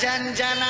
झंझनाट।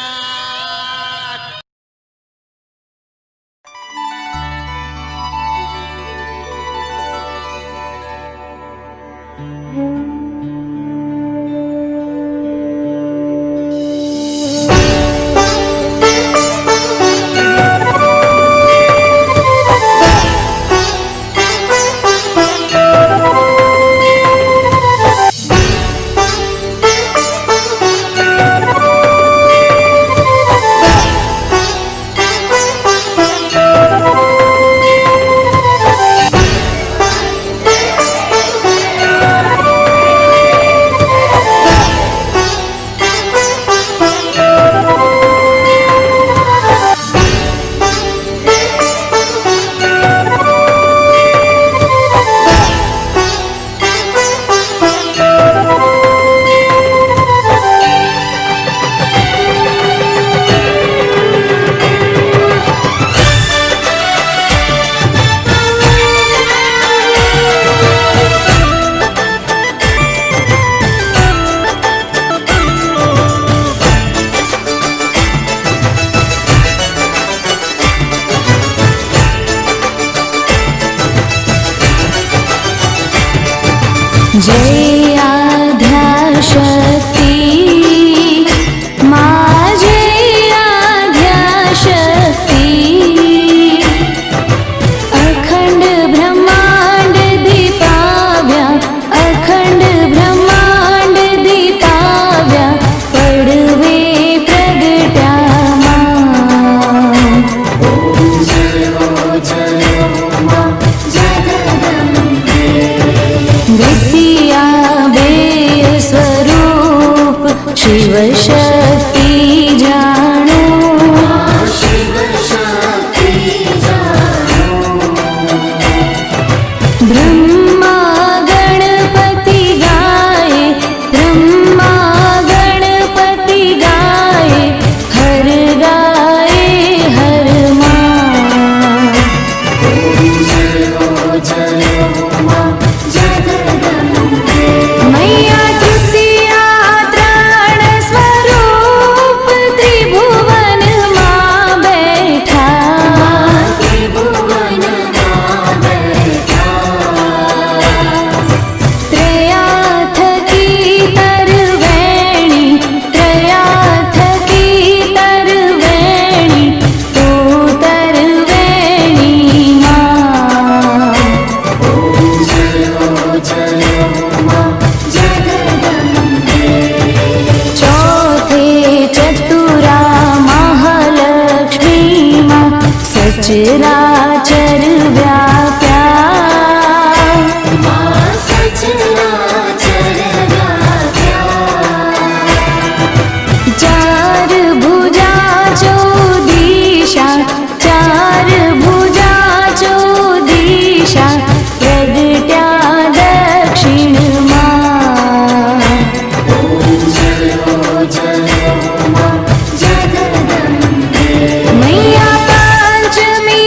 जय आद्याशक्ति माँ, जय आद्याशक्ति। अखंड ब्रह्मांड दीपाव्या, अखंड ब्रह्मांड दीपाव्या, पडवे प्रगट्या माँ। ओम जय माँ जगदम्बे। द्वितीया बेय स्वरूप शिव शक्ति जानो, शिव शक्ति जानो। ब्रह्मा गणपति गाए, ब्रह्मा गणपति गाए, हर गाए हर माँ। ओम जय माँ मैया तृतीया त्राण स्वरूप त्रिभुवन माँ बैठा, त्रिभुवन माँ बैठा। त्रयाथ की तरवेणी, त्रयाथ की तरवेणी, तू तरवेणी माँ। ओम जय माँ जगदम्बे। चौथे चतुरा महालक्ष्मी माँ, सचराचर व्याप्या माँ, सचराचर व्याप्या। चार भुजा चौदिशा, चार भुजा चौदिशा, प्रगट्या दक्षिण माँ। ओम जय माँ जगदम्बे। मैया पंचमी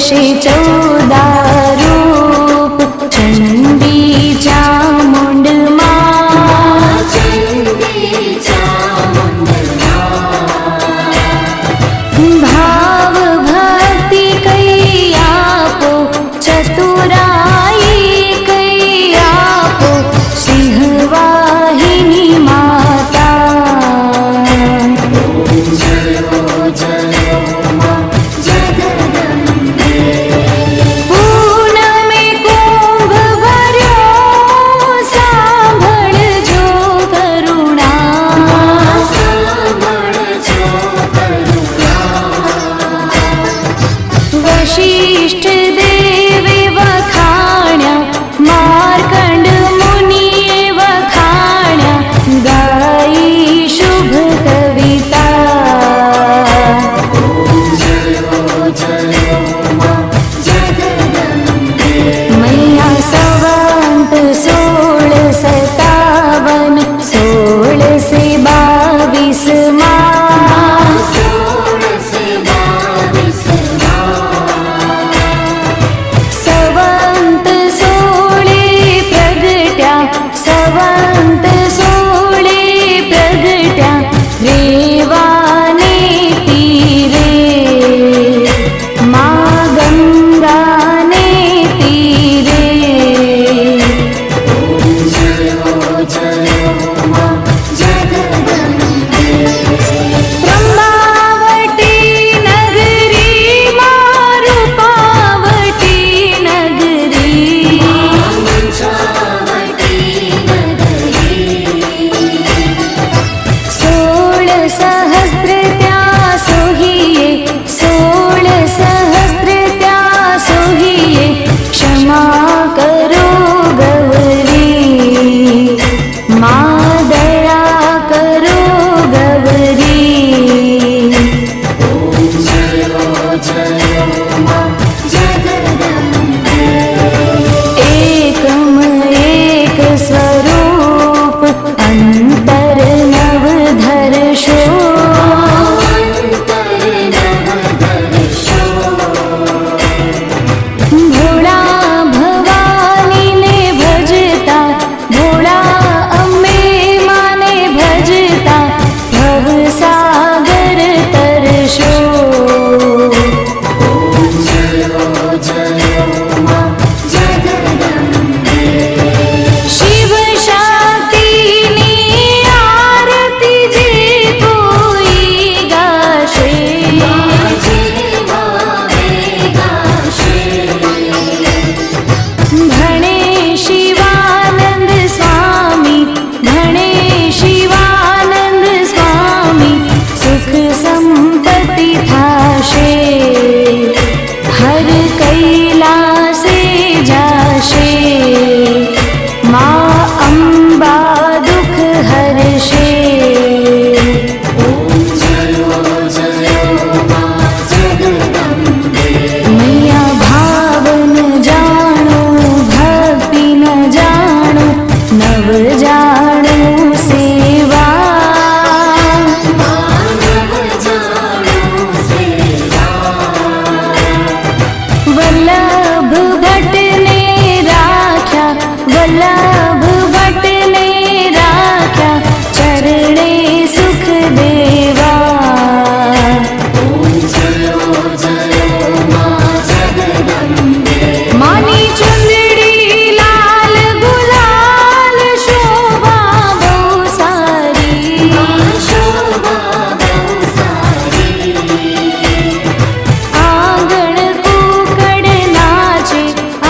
षोडशे 14 रूप चंडी चामुंडमा भाव भक्ति कई आपो चतुराई कई आपो सिंहवाहिनी माता पूनमे कुंभ भर्यो सांभळजो करुणा वशिष्ठ देवे वखाण्या मार्कंड मुनिये वखाण्या गाई शुभ कविता मैया सवंत 1657 1622 सवंत 16 प्रगट्या सवंत 16 प्रगट्या रेवाने तीरे माँ गंगाने तीरे ब्रह्मावती नगरी मारुपावती नगरी सोल सहस्त्र त्या सोहिये 16 सहस्त्र त्या सोहिये क्षमा करो गौरी माँ दया करो गौरी एकम एक स्वरूप अंतर नवधर्षो भोळा भवानी ने भजता भोळा अम्बे माने भजता भवसागर तरशो शिव शाक्तिनी आरती जे कोई गाशे भणे शिवानंद स्वामी भणे शिवानंद स्वामी सुख संपत्ति थाशे हर कैलासे जाशे माँ अम्बा दुख हर्षे मैया भाव न जानो भक्ति न जानो नव जानो सेवा वल्लभ भट्ट ने राख्या वल्लभ भट्ट ने राख्या चरणे सुख देवा मानी चुंदड़ी लाल गुलाल शोभा बहु सारी आंगण कूकड़ नाचे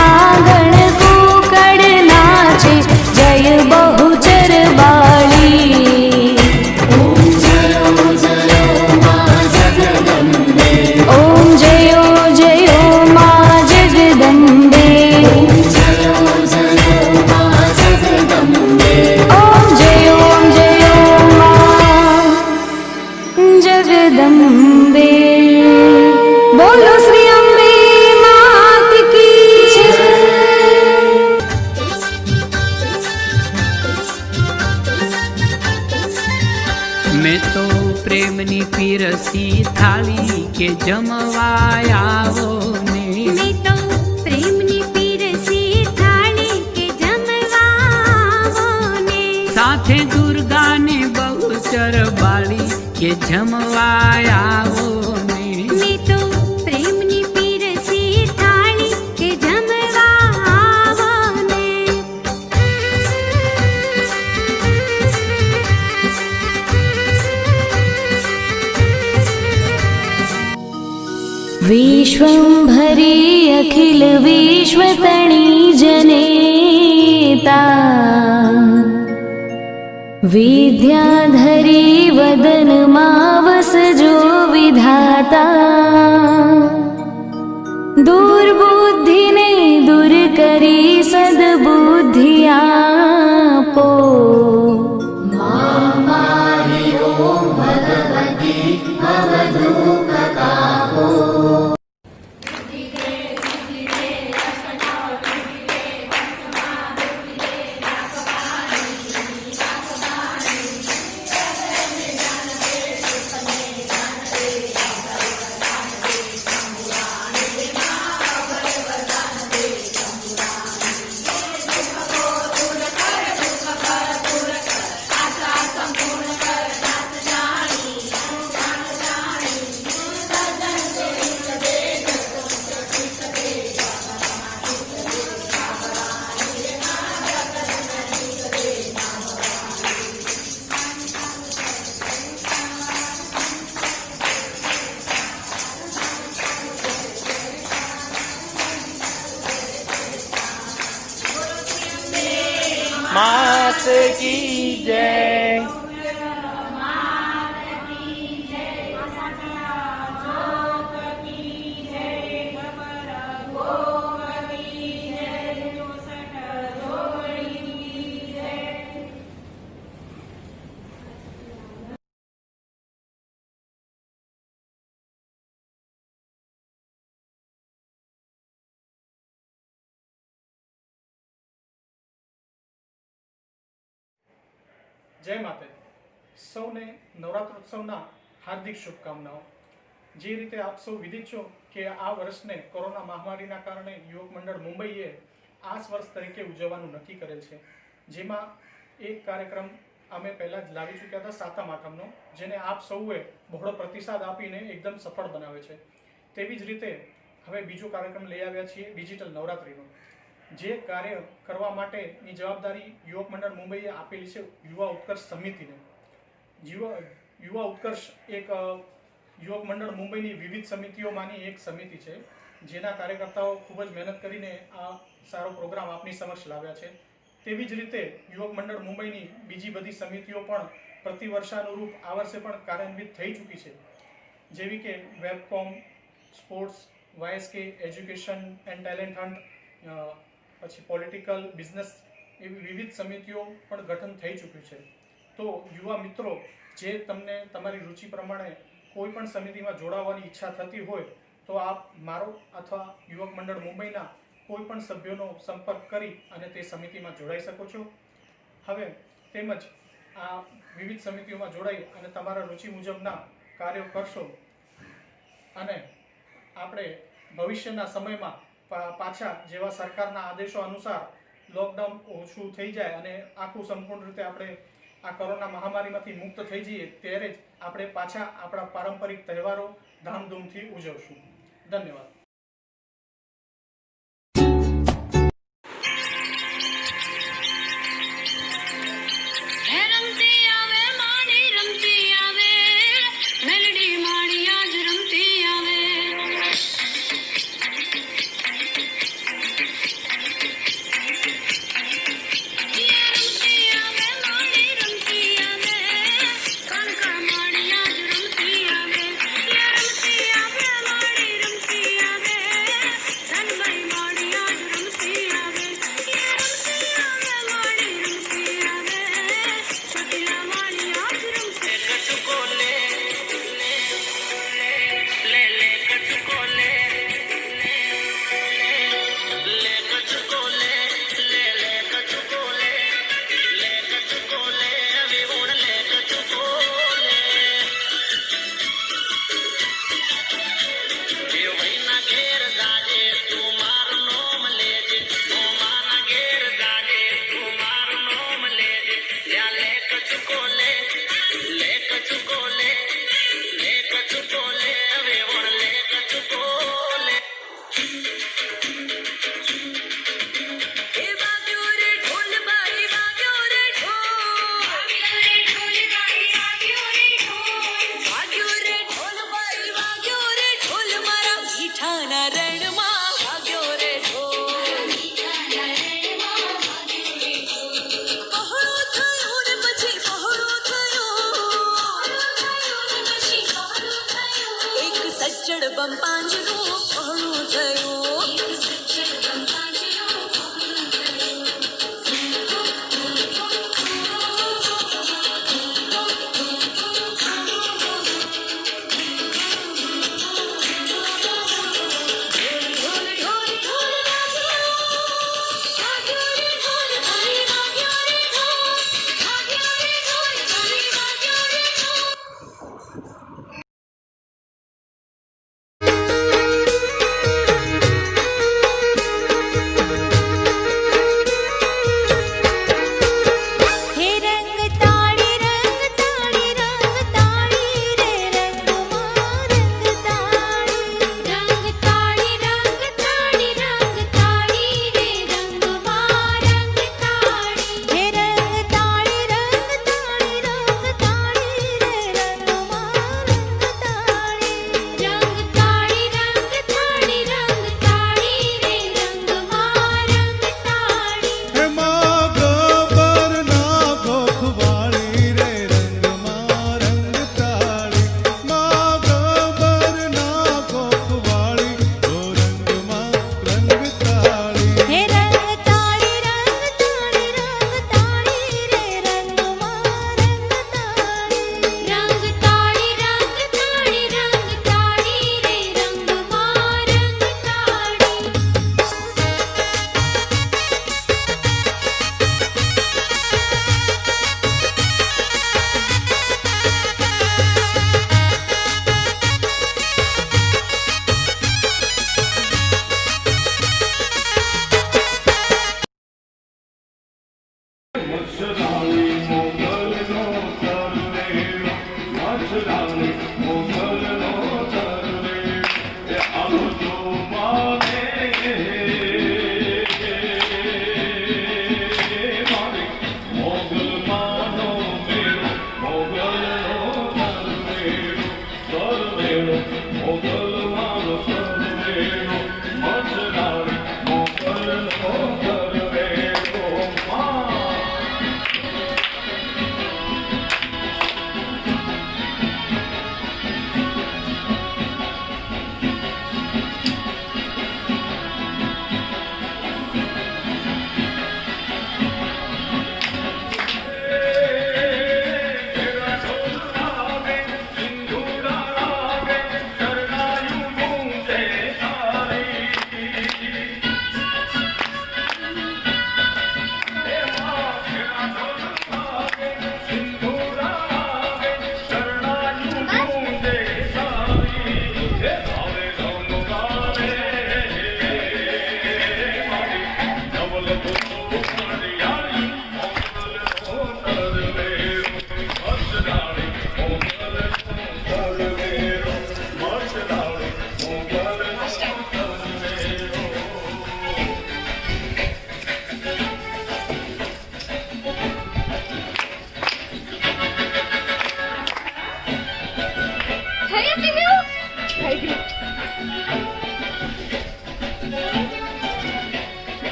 आंगण कूकड़ नाचे जय बहुचर वाली ओम जयो जयो माँ जगदम्बे ओम जयो माँ जगदम्बे बोलो श्री अम्बे मात की मैं तो प्रेमनी पीरसी थाली के जमवाया वो ने માથે દુર્ગા ને બહુચર બાળી કે જમવા આવો ને મેં તો પ્રેમની પીરસી થાળી કે જમવા આવો ને વિશ્વંભરી અખિલ વિશ્વતણી જનેતા વિદ્યાધરી વદનમાં વસજો વિધાતા દુર્બુદ્ધિને દૂર કરી સદબુદ્ધિ આપો मात की जय। જય માતાજી, સૌને નવરાત્રોત્સવના હાર્દિક શુભકામનાઓ। જે રીતે આપ સૌ વિદિત છો કે આ વર્ષને કોરોના મહામારીના કારણે યુવક મંડળ મુંબઈએ આ વર્ષ તરીકે ઉજવવાનું નક્કી કરેલ છે, જેમાં એક કાર્યક્રમ અમે પહેલાં જ લાવી ચૂક્યા હતા સાતમ આઠમનો, જેને આપ સૌએ બહોળો પ્રતિસાદ આપીને એકદમ સફળ બનાવે છે। તેવી જ રીતે હવે બીજો કાર્યક્રમ લઈ આવ્યા છીએ ડિજિટલ નવરાત્રિનો, જે કાર્ય કરવા માટેની જવાબદારી યુવક મંડળ મુંબઈએ આપેલી છે યુવા ઉત્કર્ષ સમિતિને। યુવા ઉત્કર્ષ એક યુવક મંડળ મુંબઈની વિવિધ સમિતિઓમાંની એક સમિતિ છે, જેના કાર્યકર્તાઓ ખૂબ જ મહેનત કરીને આ સારો પ્રોગ્રામ આપની સમક્ષ લાવ્યા છે। તેવી જ રીતે યુવક મંડળ મુંબઈની બીજી બધી સમિતિઓ પણ પ્રતિવર્ષાનુરૂપ આ વર્ષે પણ કાર્યાન્વિત થઈ ચૂકી છે, જેવી કે webcom, sports, YSK, education and talent hunt, પછી પોલિટિકલ, બિઝનેસ એવી વિવિધ સમિતિઓ પણ ગઠન થઈ ચૂક્યું છે। તો યુવા મિત્રો, જે તમને તમારી રુચિ પ્રમાણે કોઈ પણ સમિતિમાં જોડાવાની ઈચ્છા થતી હોય તો આપ મારો અથવા યુવક મંડળ મુંબઈના કોઈ પણ સભ્યોનો સંપર્ક કરી અને તે સમિતિમાં જોડાઈ શકો છો। હવે તેમજ આ વિવિધ સમિતિઓમાં જોડાઈ અને તમારા રુચિ મુજબના કાર્યો કરશો અને આપણે ભવિષ્યના સમયમાં પાછા જેવા સરકારના આદેશો અનુસાર લોકડાઉન ઓછું થઈ જાય અને આખું સંપૂર્ણ રીતે આપણે આ કોરોના મહામારીમાંથી મુક્ત થઈ જઈએ ત્યારે જ આપણે પાછા આપણા પારંપરિક તહેવારો ધામધૂમથી ઉજવશું। ધન્યવાદ। સજ્જડ બંપાંજનું પહોળું થયું એક સજ્જડ બંપાંજનું પહોળું થયું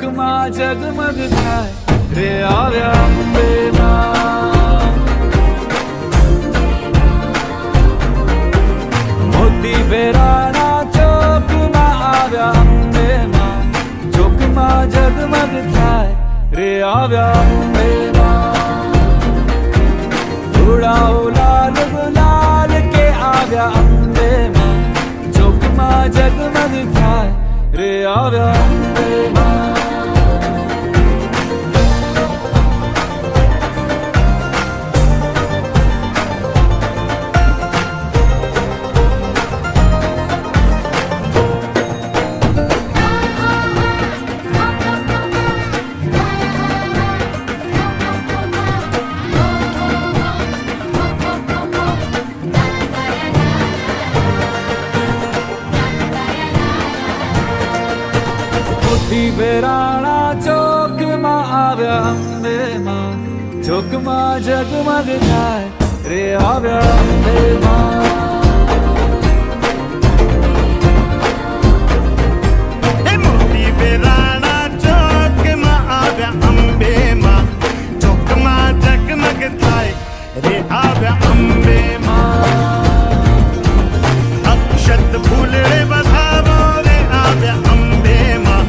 ચોકમાં જગમગ થાય રે આવ્યા અંબે માં મોતી વેરાણા ચોકમાં આવ્યા અંબે માં ચોકમાં જગમગ થાય રે આવ્યા અંબે માં ઉડાઓ લાલ ગુલાલ કે આવ્યા અંબે માં ચોકમાં જગમગ થાય રે આવ્યા અંબે માં વેરાણા ચોકમાં આવ્યા અંબે માં ચોકમાં જગમગ થાય રે આવ્યા અંબે માં મોતી વેરાણા ચોકમાં આવ્યા અંબે માં ચોકમાં જગમગ થાય રે આવ્યા અંબે માં અક્ષત ફૂલડે વધાવો રે આવ્યા અંબે માં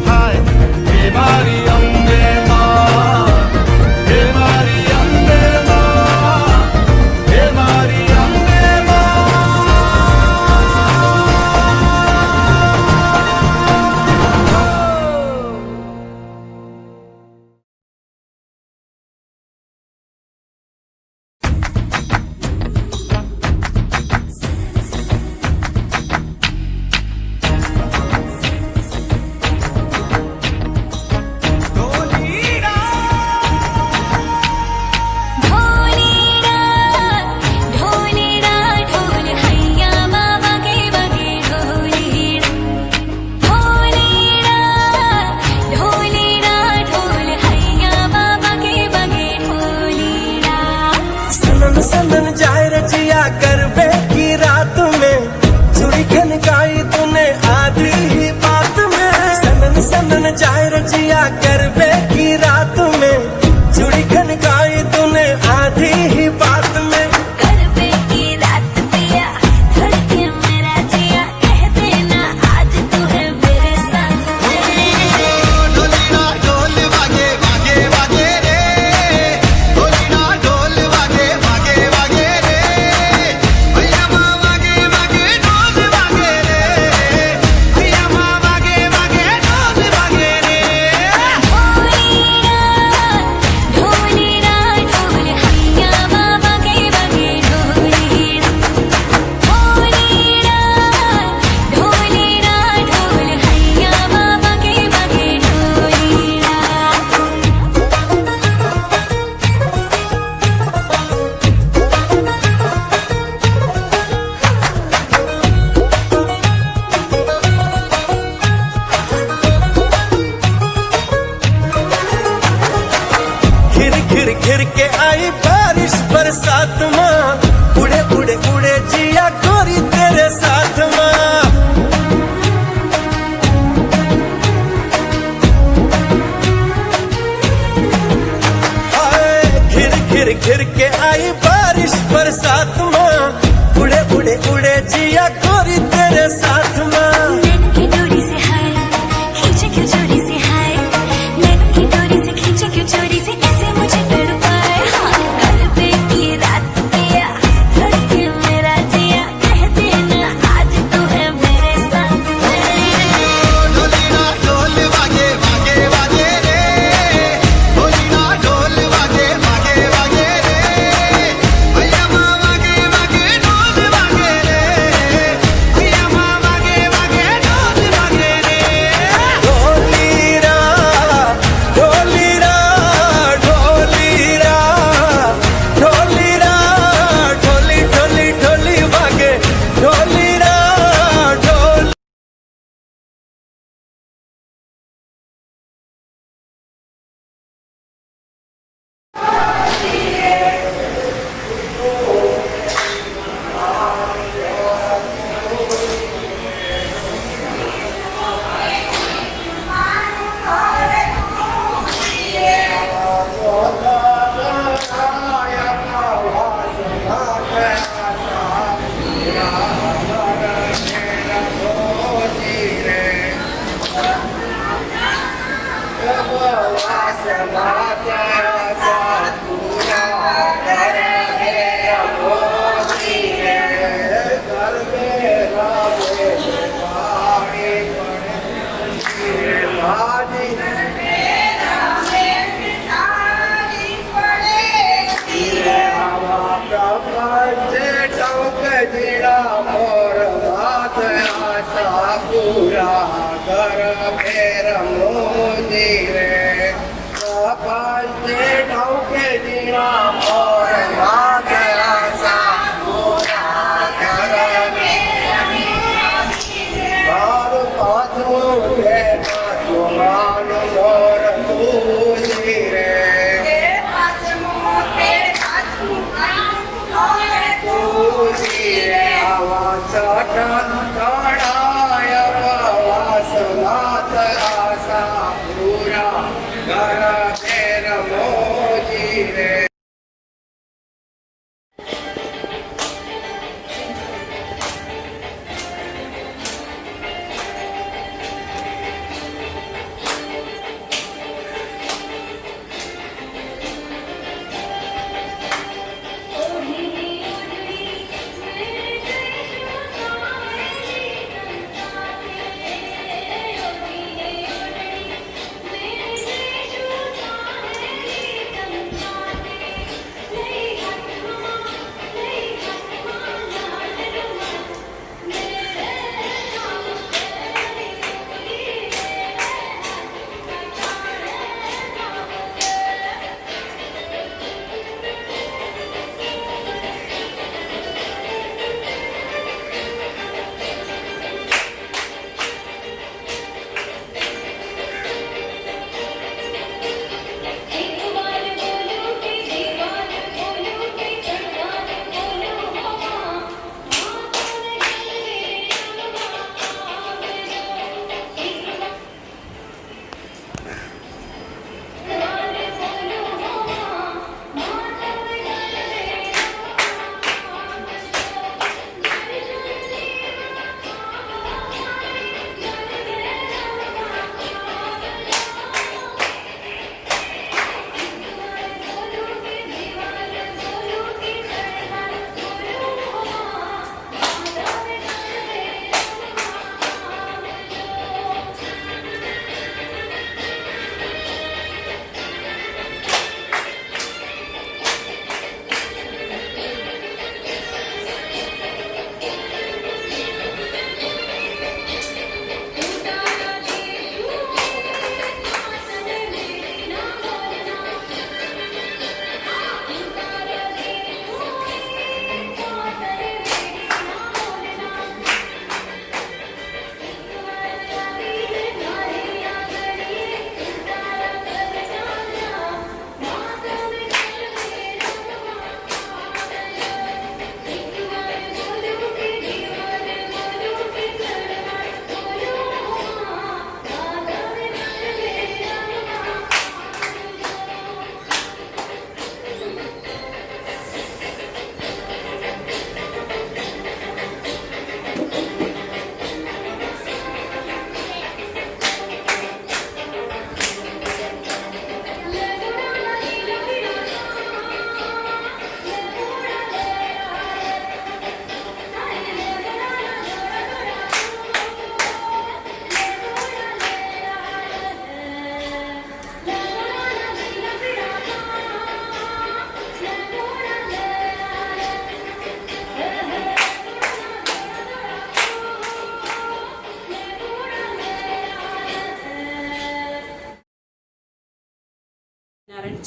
થાય હે મારી અંબે માં હે મારી અંબે માં હે મારી અંબે सनन जाए रचिया करबे की रात में चूड़ी खनकाई तूने आधी ही बात में सनन सनन जाए रचिया करबे की रात में चूड़ी खनकाई तूने आधी ही बात में करबे की रात पिया धड़के मेरा जिया कह देना आज तू है मेरे साथ ढोलीना ढोल वागे वागे वागे रे ढोलीना ढोल वागे वागे वागे रे भैया माँ वागे वागे ढोल वागे रे भैया माँ वागे वागे ढोल वागे रे ढोलीना ढोल हैया बाबा के बगे ढोलीना ढोलीना ढोल हैया बाबा के बगे ढोलीना घिर घिर घिर के आई बारिश बरसात माँ उड़े उड़े उड़े जिया गोरी तेरे साथ माँ हाय, घिर घिर घिर के आई बारिश बरसात माँ उड़े उड़े उड़े जिया गोरी तेरे साथ माँ नैन की डोरी से हाय खींचे क्यों चोरी से हाय नैन की डोरी से खींचे क्यों चोरी से ऐसे मुझे तड़पाए हाँ करबे की रात पिया धड़के मेरा जिया कह देना आज तू है मेरे साथ ढोलीना ढोल वागे वागे वागे रे ढोलीना ढोल वागे वागे वागे रे भैया माँ वागे સાથે રમોજી રે.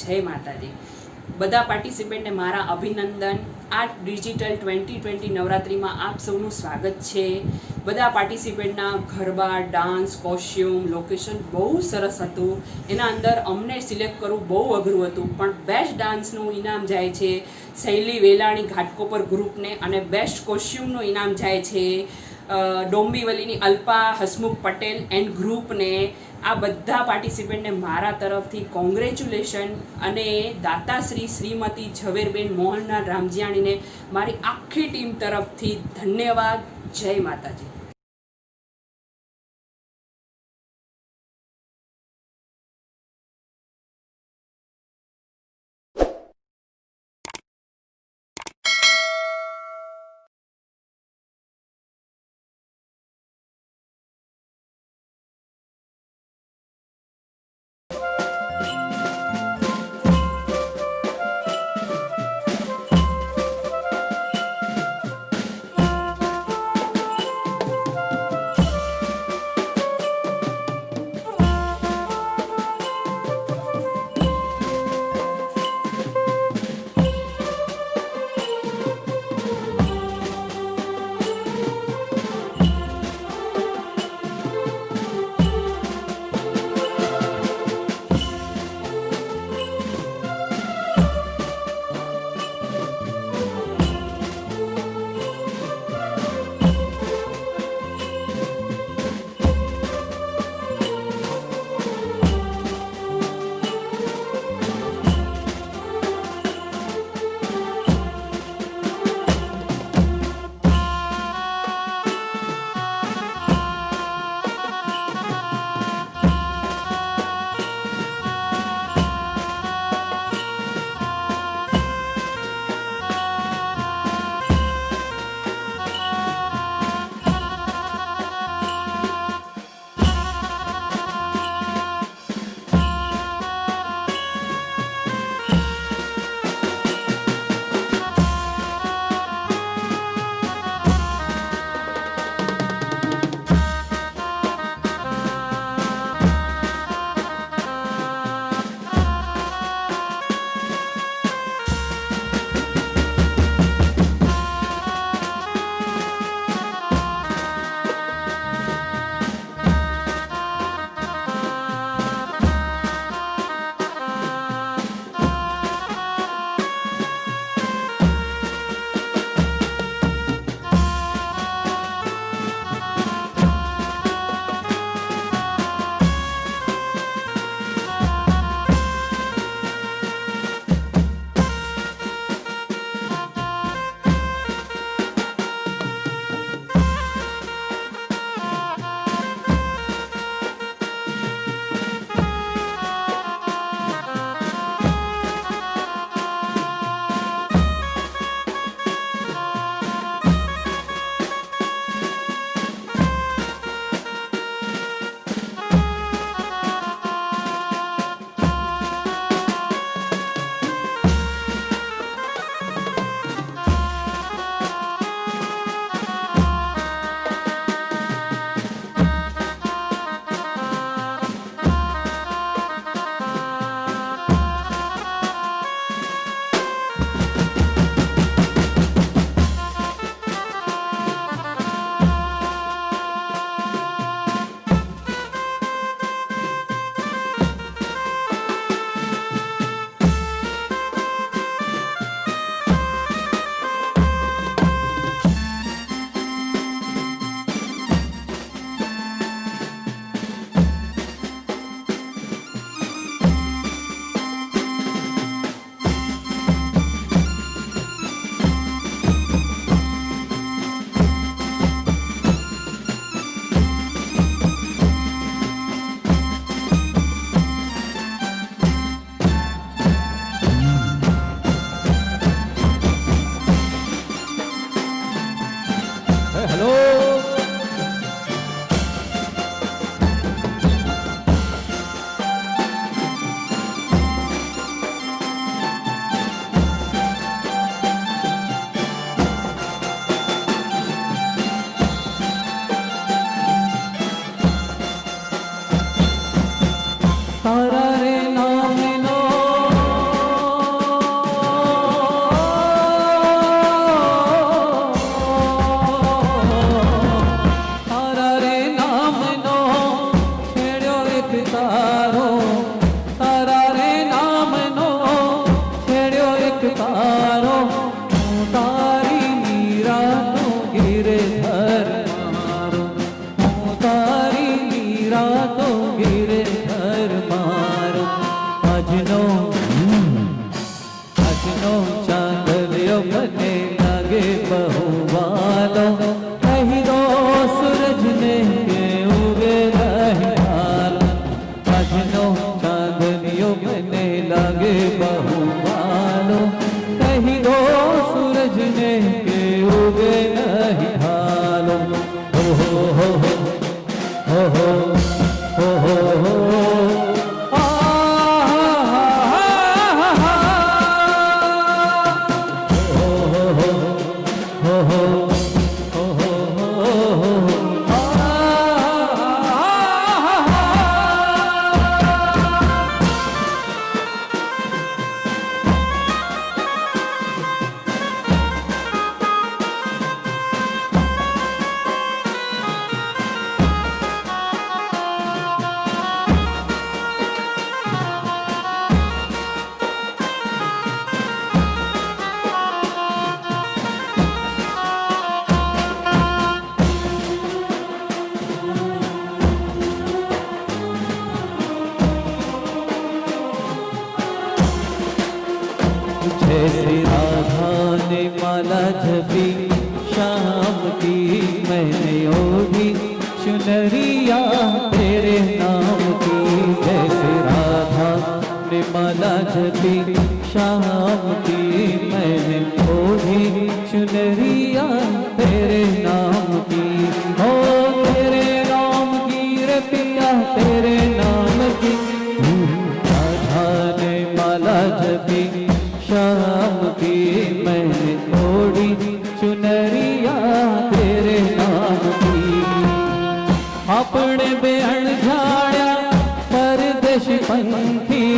જય માતાજી. બધા પાર્ટિસિપેન્ટને મારા અભિનંદન. આ ડિજિટલ 2020 નવરાત્રિમાં આપ સૌનું સ્વાગત છે. બધા પાર્ટિસિપેન્ટના ગરબા, ડાન્સ, કોસ્ચ્યુમ, લોકેશન બહુ સરસ હતું. એના અંદર અમને સિલેક્ટ કરવું બહુ અઘરું હતું, પણ બેસ્ટ ડાન્સનું ઇનામ જાય છે શૈલી વેલાણી ઘાટકોપર ગ્રુપને, અને બેસ્ટ કોસ્ચ્યુમનું ઇનામ જાય છે ડોંબીવલીની અલ્પા હસમુખ પટેલ એન્ડ ગ્રુપને. આ બધા પાર્ટિસિપેન્ટને મારા તરફથી કોંગ્રેચ્યુલેશન, અને દાતાશ્રી શ્રીમતી ઝવેરબેન મોહનલાલ રામજીયાણીને મારી આખી ટીમ તરફથી ધન્યવાદ. જય માતાજી. लागे बहुमानो, कहीं दो सूरज ने के उगे नहीं हालो। हो हो हो हो हो हो हो हो आ हो हो हो हो जैसे राधा ने माला जपी शाम की, मैंने ओढ़ी चुनरिया तेरे नाम की। जैसे राधा ने माला जपी शाम की, मैंने ओढ़ी चुनरिया तेरे नाम की। हो तेरे नाम की रे पिया तेरे नाम की। राधा ने माला जपी शाम की, मैंने ओढ़ी चुनरिया तेरे नाम की। अपने बेअण झाड़ा परदेश पंखी,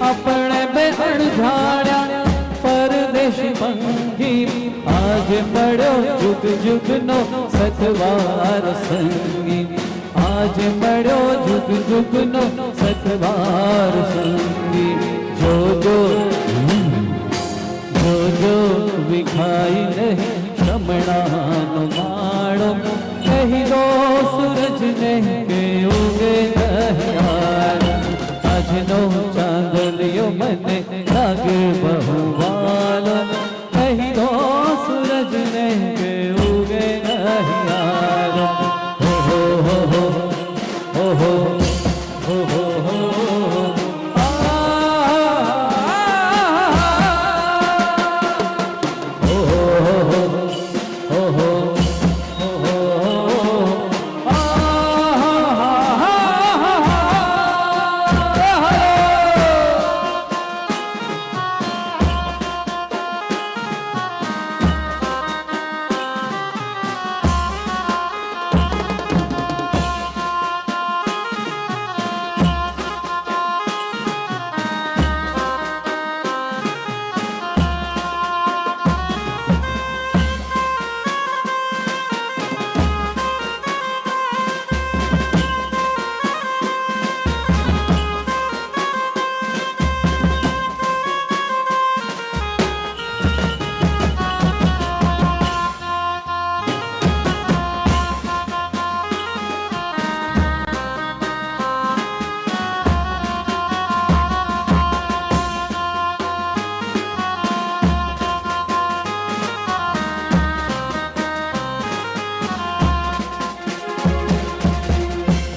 अपने बेअण झाड़ा परदेश पंखी। आज पढ़ो जुग जुग नो सतवार संगी, आज पढ़ो जुग जुग नो सतवार संगी। जो जो विखाई नहीं श्रमणानु माणो, कहीं दो सूरज नहीं के उगे दहियार। अजनो चांदलियो मने लागे बहुवालो, कहीं दो सूरज नहीं के उगे दहियार। हो हो हो हो हो हो हो हो हो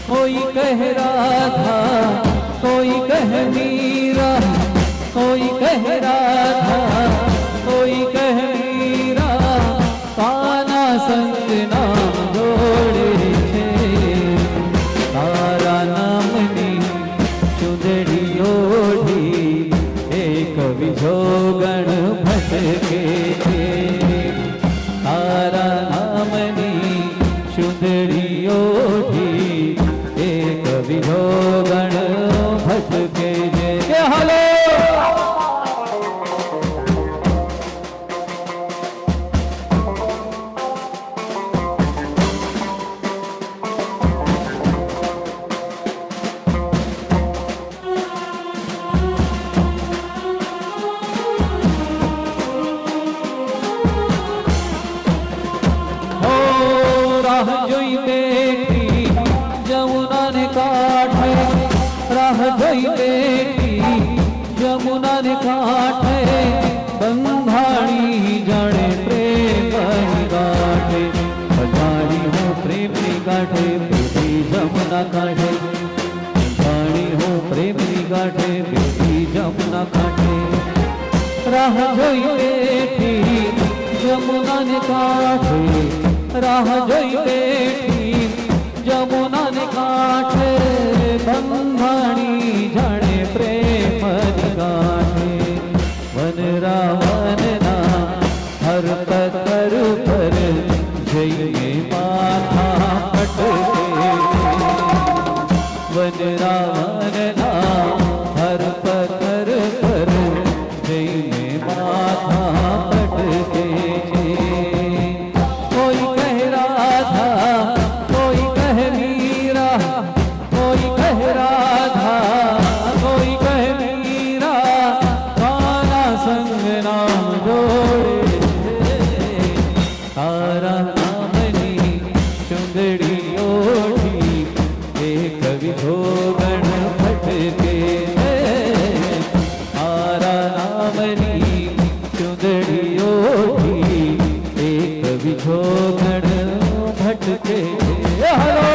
कोई कह राधा, कोई कह मीरा, कोई कह राधा, कोई कह मीरा। काना संग नाम जोड़े छे, तारा नामनी चुंदड़ी ओढ़ी, एक विजोगण भटके छे। तारा नामनी चुंदड़ी ओढ़ी, एक विजोगण भटके जे। हलो राह जोई बेटी जमुना ने काठे, राह जोई बेटी ના કાંઠે રાહ જોઈ બેઠી જમુના ને કાંઠે રાહ જોઈ બેઠી જમુના ને કાંઠે બંધાણી જાણે પ્રેમ ગાંઠે વનરાવનના હર પથ્થર પર જઈને માથા પટકે વનરાવનના હર પથ્થર પર જઈને માથા પટકે કોઈ કહે રાધા કોઈ કહે મીરા કોઈ કહે રાધા કોઈ કહે મીરા કાના સંગ નામ જોડે તારા નામની ચુંદડી ઓઢી એક વિધો ગણ ભટકે તારા નામની ચુંદડી ઓઢી એક વિધો ગણ ભટકે હલો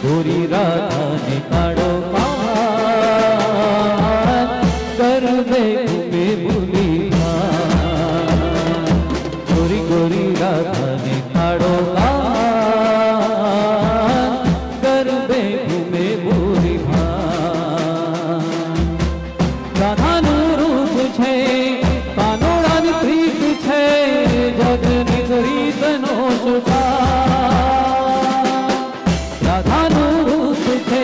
गोरी राधा ने काड़ो पान कर दे घूमे भूली गोरी गोरी राधा ने काड़ो पान कर दे घूमे भूली राधा नु रूप छे कानोड़ा नी प्रीत छे जग नी रीत नो सुखा राधा नु रूप छे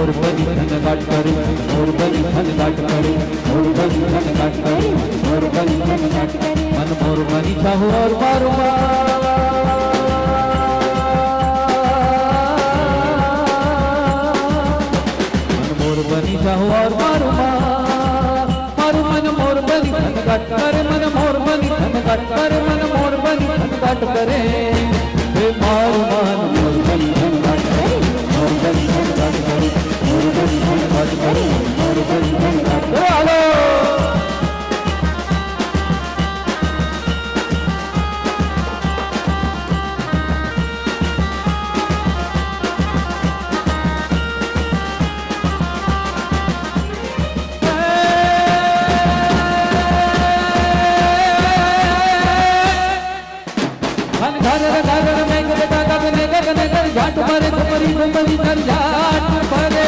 मोर बनी धन घाट करे मोर बनी धन घाट करे मोर बनी धन घाट करे मोर बनी धन घाट करे मन मोर बनी चाहू और मारू बनी चाहो और मारू मारू मन मोर बनी धन घाट करे मन मोर बनी धन घाट करे मन मोर बनी धन घाट करे हे मारू मन मोर बनी धन घाट करे मोर बनी धन घाट करे मोर बनी धन घाट करे मोर बनी धन घाट करे आलो घाट भरे घुमरी घुमरी कर घाट भरे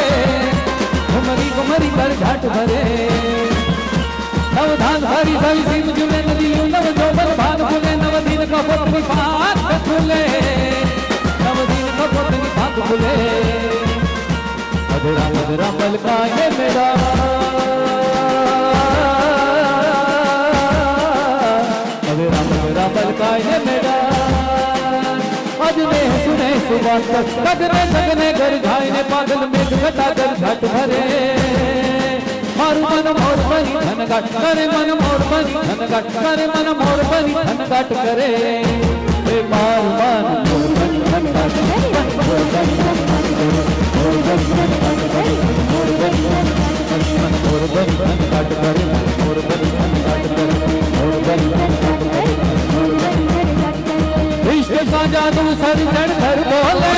घुमरी घुमरी कर घाट भरे नवधान हरी सभी सिंह जुले नदी नव जोबन भाग खुले नव दिन का पत्नी भाग खुले नव दिन का पत्नी भाग खुले मधुरा मधुरा मलका ये मेरा मधुरा मधुरा मलका ये मेरा सुने सुबान गगने गगने घर घायने पागल मेघ घटा कर घाट भरे मारू मन मोर बनी धन घाट करे मन मोर बनी धन घाट करे मन मोर बनी धन घाट करे हे मारू मन मोर बनी धन घाट करे मोर बनी धन घाट करे मोर बनी धन घाट करे मोर बनी धन घाट करे मोर बनी धन घाट करे मोर बनी धन घाट करे मोर बनी धन घाट करे मोर बनी इश्क का जादू सर चढ़ कर बोले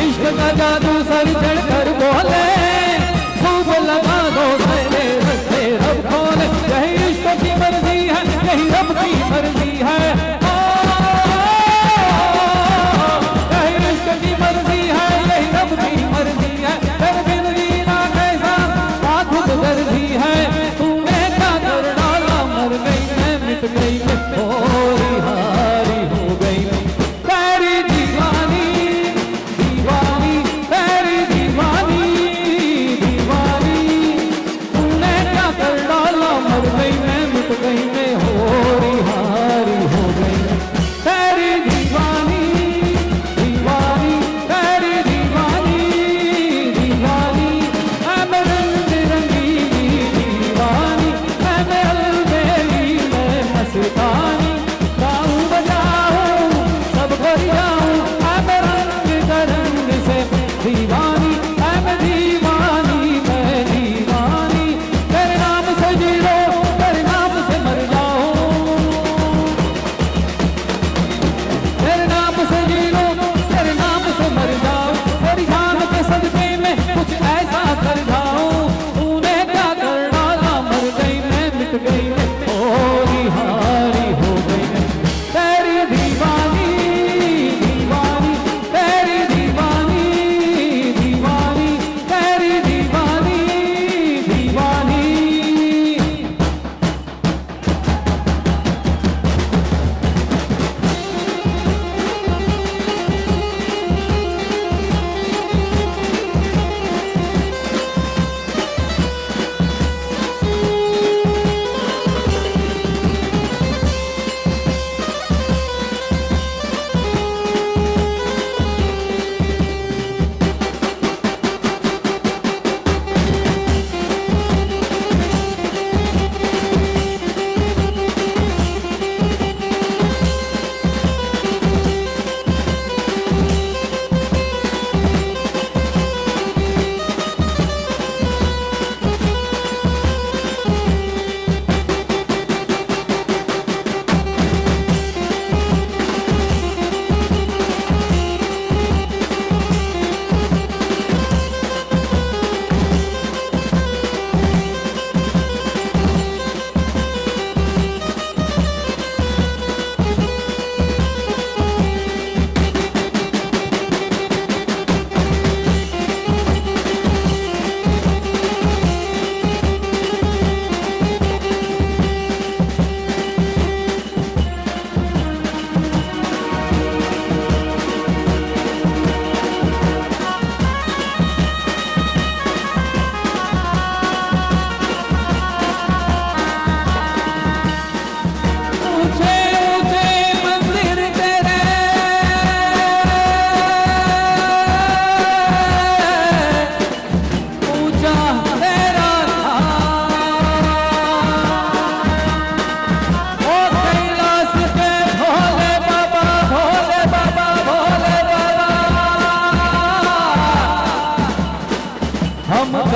इश्क का जादू सर चढ़ कर बोले खूब लगा दो मेरे रस्ते रब खोले यही इश्क की मर्जी है यही रब की मर्जी है यही इश्क की मर्जी है यही रब की मर्जी है कर बिन जीना कैसा खुद गर्जी है तूने क्या कर डाला मर गई मैं मिट गई मैं होरी हारी हो गई तेरी दीवानी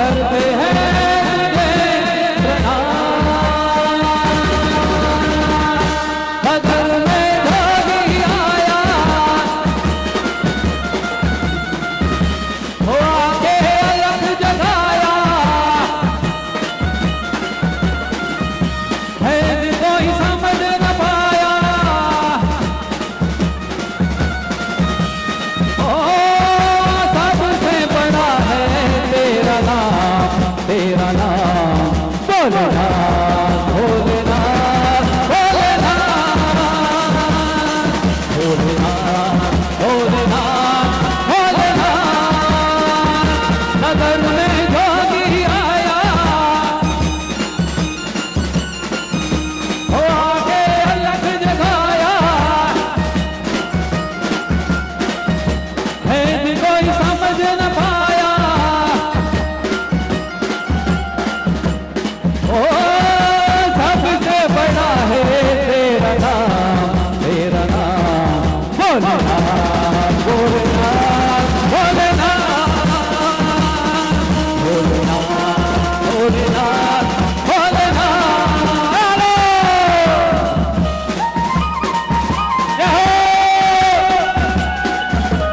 करते हैं तुझे प्रणाम। नगर में जोगी आया, वो आके अलग जगाया, है कोई समझ न पाया। ओ सबसे बड़ा है तेरा नाम, तेरा नाम भोलेनाथ, भोलेनाथ, भोलेनाथ, भोलेनाथ, भोलेनाथ, भोलेनाथ। नगर में जोगी आया, वो आके अलग जगाया, है कोई समझ न पाया। ओ सबसे बड़ा है तेरा नाम, तेरा नाम भोलेनाथ, भोलेनाथ, भोलेनाथ, भोलेनाथ, भोलेनाथ, भोलेनाथ। जय हो,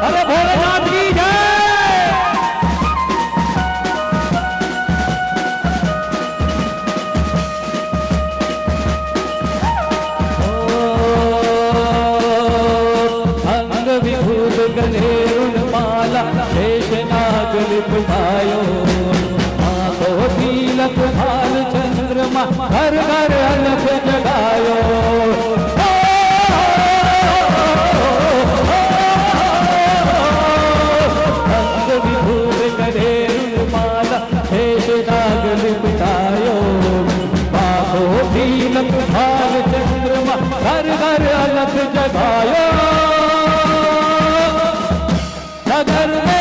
अरे भोलेनाथ की जय। अंग विभूत गले माला, शेष नाग लिपटायो, माथो तिलक भाल चंद्रमा, घर घर अलख जगायो। अंग विभूत गले माला, शेष नाग लिपटायो, माथो तिलक भाल चंद्रमा, घर घर अलख जगायो। नगर में